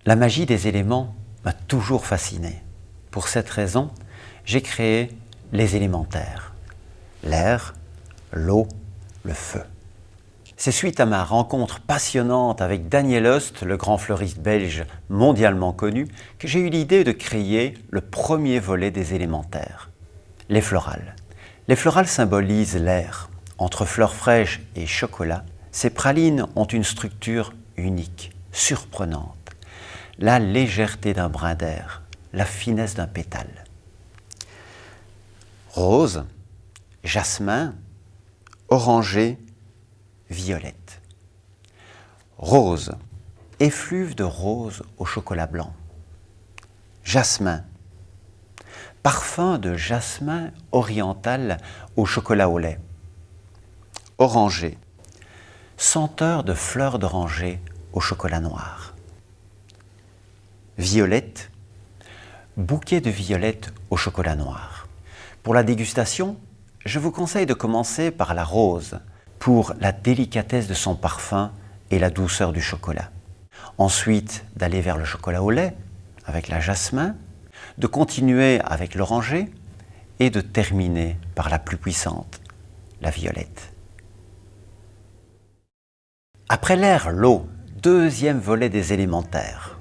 La magie des éléments m'a toujours fasciné. Pour cette raison, j'ai créé les élémentaires. L'air, l'eau, le feu. C'est suite à ma rencontre passionnante avec Daniel Ost, le grand fleuriste belge mondialement connu, que j'ai eu l'idée de créer le premier volet des élémentaires, les florales. Les florales symbolisent l'air. Entre fleurs fraîches et chocolat, ces pralines ont une structure unique, surprenante. La légèreté d'un brin d'air, la finesse d'un pétale. Rose, jasmin, orangé, violette. Rose, effluve de rose au chocolat blanc. Jasmin, parfum de jasmin oriental au chocolat au lait. Orangé, senteur de fleurs d'oranger au chocolat noir. Violette, bouquet de violettes au chocolat noir. Pour la dégustation, je vous conseille de commencer par la rose, pour la délicatesse de son parfum et la douceur du chocolat. Ensuite, d'aller vers le chocolat au lait, avec la jasmin, de continuer avec l'oranger et de terminer par la plus puissante, la violette. Après l'air, l'eau, deuxième volet des élémentaires,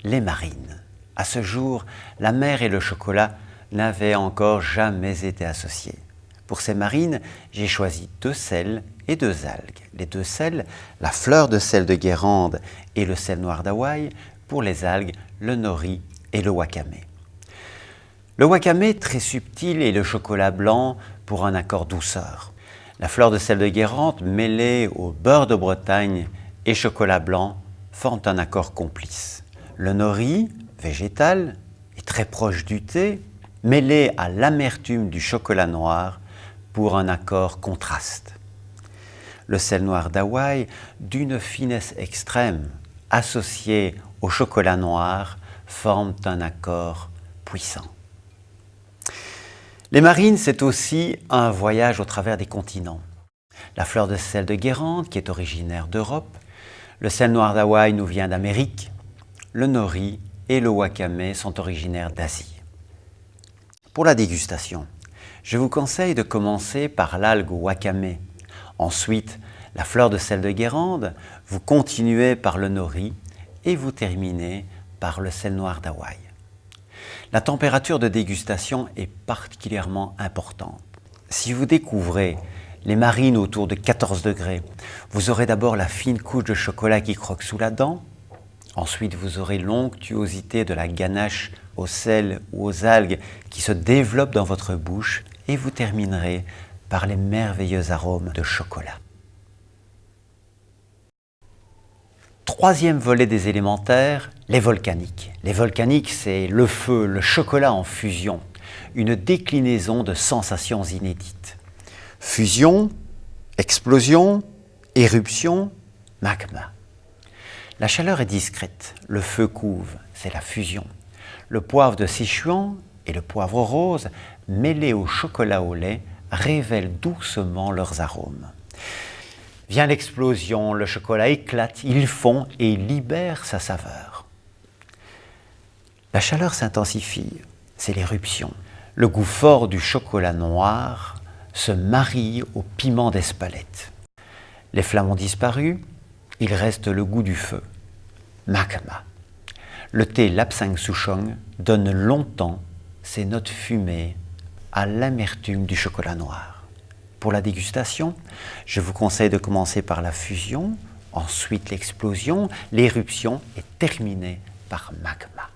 les marines. À ce jour, la mer et le chocolat n'avaient encore jamais été associés. Pour ces marines, j'ai choisi 2 sels et 2 algues. Les 2 sels, la fleur de sel de Guérande et le sel noir d'Hawaï. Pour les algues, le nori et le wakame. Le wakame très subtil et le chocolat blanc pour un accord douceur. La fleur de sel de Guérande mêlée au beurre de Bretagne et chocolat blanc forment un accord complice. Le nori, végétal et très proche du thé, mêlé à l'amertume du chocolat noir pour un accord contraste. Le sel noir d'Hawaï, d'une finesse extrême, associé au chocolat noir, forment un accord puissant. Les marines, c'est aussi un voyage au travers des continents. La fleur de sel de Guérande, qui est originaire d'Europe, le sel noir d'Hawaï nous vient d'Amérique, le nori et le wakame sont originaires d'Asie. Pour la dégustation, je vous conseille de commencer par l'algue wakame. Ensuite, la fleur de sel de Guérande, vous continuez par le nori et vous terminez par le sel noir d'Hawaï. La température de dégustation est particulièrement importante. Si vous découvrez les marines autour de 14 degrés, vous aurez d'abord la fine couche de chocolat qui croque sous la dent. Ensuite, vous aurez l'onctuosité de la ganache au sel ou aux algues qui se développe dans votre bouche et vous terminerez par les merveilleux arômes de chocolat. Troisième volet des élémentaires, les volcaniques. Les volcaniques, c'est le feu, le chocolat en fusion, une déclinaison de sensations inédites. Fusion, explosion, éruption, magma. La chaleur est discrète, le feu couve, c'est la fusion. Le poivre de Sichuan et le poivre rose, mêlés au chocolat au lait, révèlent doucement leurs arômes. Vient l'explosion, le chocolat éclate, il fond et libère sa saveur. La chaleur s'intensifie, c'est l'éruption. Le goût fort du chocolat noir se marie au piment d'Espelette. Les flammes ont disparu, il reste le goût du feu. Magma. Le thé Lapsang Souchong donne longtemps ses notes fumées à l'amertume du chocolat noir. Pour la dégustation, je vous conseille de commencer par la fusion, ensuite l'explosion, l'éruption et terminer par magma.